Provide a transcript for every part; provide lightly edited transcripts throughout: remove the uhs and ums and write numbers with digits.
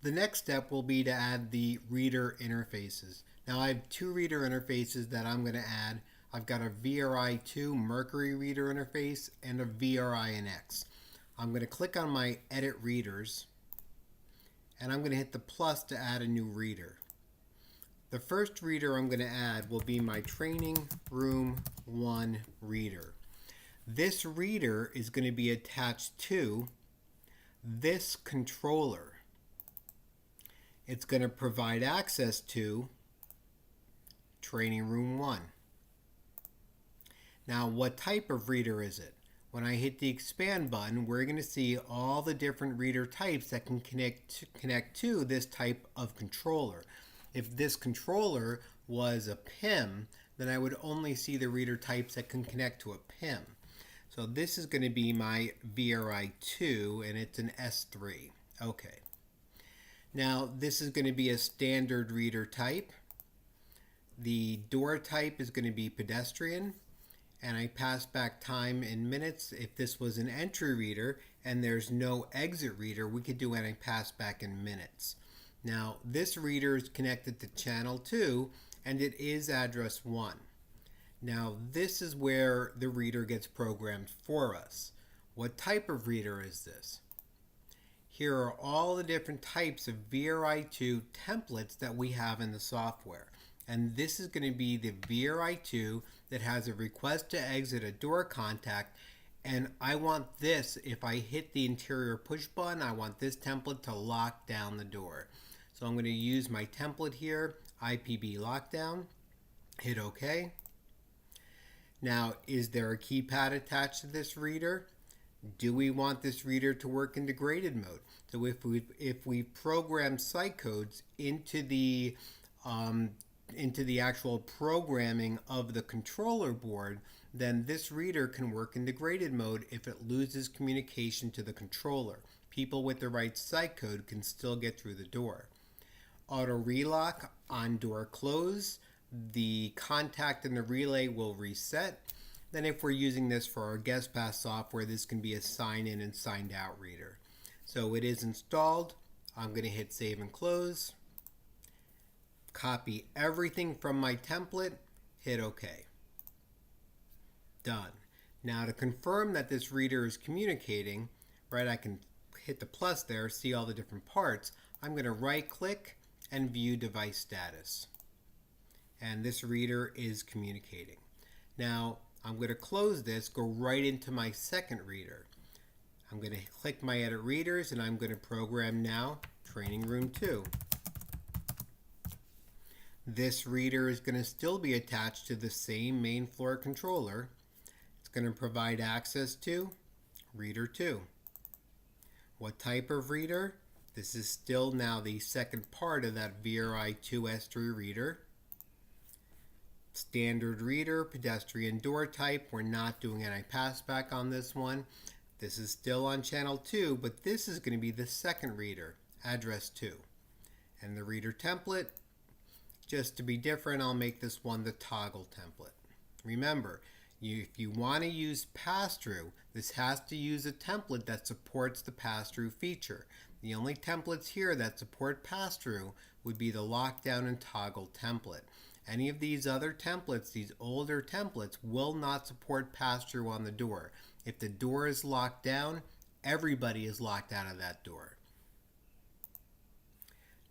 The next step will be to add the reader interfaces. Now I have two reader interfaces that I'm going to add. I've got a VRI2 Mercury reader interface and a VRINX. I'm going to click on my Edit Readers and I'm going to hit the plus to add a new reader. The first reader I'm going to add will be my Training Room 1 reader. This reader is going to be attached to this controller. It's going to provide access to Training Room 1. Now, what type of reader is it? When I hit the expand button, we're going to see all the different reader types that can connect to this type of controller. If this controller was a PIM, then I would only see the reader types that can connect to a PIM. So this is going to be my VRI2 and it's an S3. Okay. Now this is going to be a standard reader type. The door type is going to be pedestrian, and I pass back time in minutes. If this was an entry reader and there's no exit reader, we could do any pass back in minutes. Now this reader is connected to channel 2 and it is address 1. Now this is where the reader gets programmed for us. What type of reader is this? Here are all the different types of VRI2 templates that we have in the software. And this is going to be the VRI2 that has a request to exit a door contact. And I want this, if I hit the interior push button, I want this template to lock down the door. So I'm going to use my template here, IPB lockdown, hit OK. Now, is there a keypad attached to this reader? Do we want this reader to work in degraded mode? So if we program site codes into the actual programming of the controller board, then this reader can work in degraded mode if it loses communication to the controller. People with the right site code can still get through the door. Auto relock on door close, the contact and the relay will reset. Then if we're using this for our guest pass software, this can be a sign in and signed out reader. So it is installed. I'm going to hit save and close. Copy everything from my template, hit OK. Done. Now to confirm that this reader is communicating, right, I can hit the plus there, see all the different parts. I'm going to right click and view device status. And this reader is communicating. Now I'm going to close this, go right into my second reader. I'm going to click my edit readers and I'm going to program now Training Room 2. This reader is going to still be attached to the same main floor controller. It's going to provide access to Reader 2. What type of reader? This is still now the second part of that VRI2S3 reader. Standard reader, pedestrian door type. We're not doing any passback on this one. This is still on channel 2, but this is going to be the second reader, address 2. And the reader template, just to be different, I'll make this one the toggle template. Remember, if you want to use pass-through, this has to use a template that supports the pass-through feature. The only templates here that support pass-through would be the lockdown and toggle template. Any of these other templates, these older templates, will not support pass-through on the door. If the door is locked down, everybody is locked out of that door.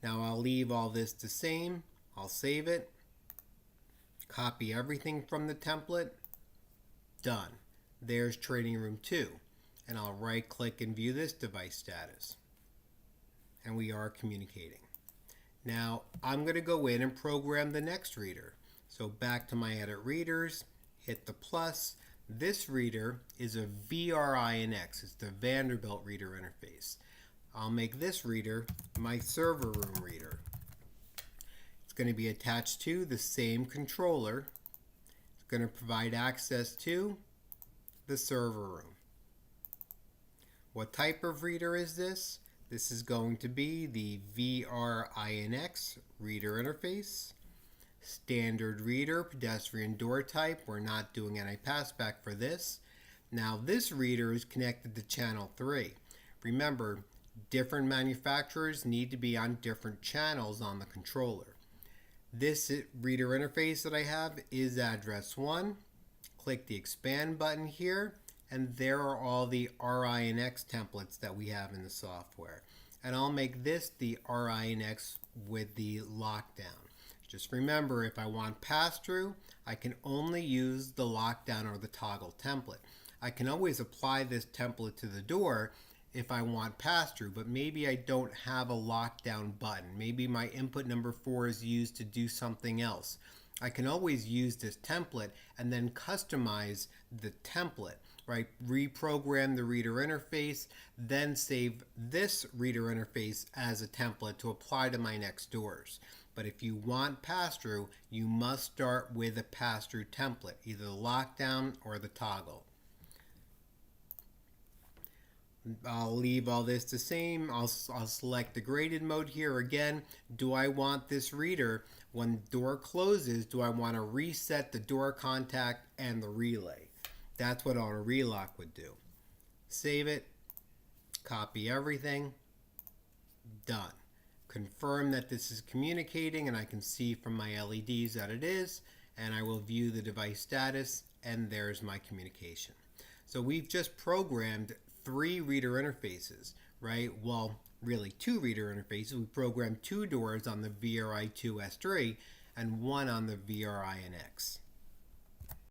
Now I'll leave all this the same. I'll save it. Copy everything from the template. Done. There's Training Room 2. And I'll right click and view this device status. And we are communicating. Now I'm going to go in and program the next reader. So back to my edit readers, hit the plus. This reader is a VRINX. It's the Vanderbilt reader interface. I'll make this reader my server room reader. It's going to be attached to the same controller. It's going to provide access to the server room. What type of reader is this? This is going to be the VRINX reader interface. Standard reader, pedestrian door type. We're not doing any passback for this. Now this reader is connected to channel 3. Remember, Different manufacturers need to be on different channels on the controller. This reader interface that I have is address 1. Click the expand button here, and there are all the RINX templates that we have in the software. And I'll make this the RINX with the lockdown. Just remember, if I want pass-through, I can only use the lockdown or the toggle template. I can always apply this template to the door if I want pass-through, but maybe I don't have a lockdown button. Maybe my input number 4 is used to do something else. I can always use this template and then customize the template, right? Reprogram the reader interface, then save this reader interface as a template to apply to my next doors. But if you want pass-through, you must start with a pass-through template, either the lockdown or the toggle. I'll leave all this the same. I'll select the graded mode here again. Do I want this reader, when door closes, do I want to reset the door contact and the relay? That's what auto relock would do. Save it, copy everything, done. Confirm that this is communicating, and I can see from my LEDs that it is, and I will view the device status, and there's my communication. So we've just programmed 3 reader interfaces, right? Well, really 2 reader interfaces. We programmed 2 doors on the VRI2S3 and 1 on the VRINX.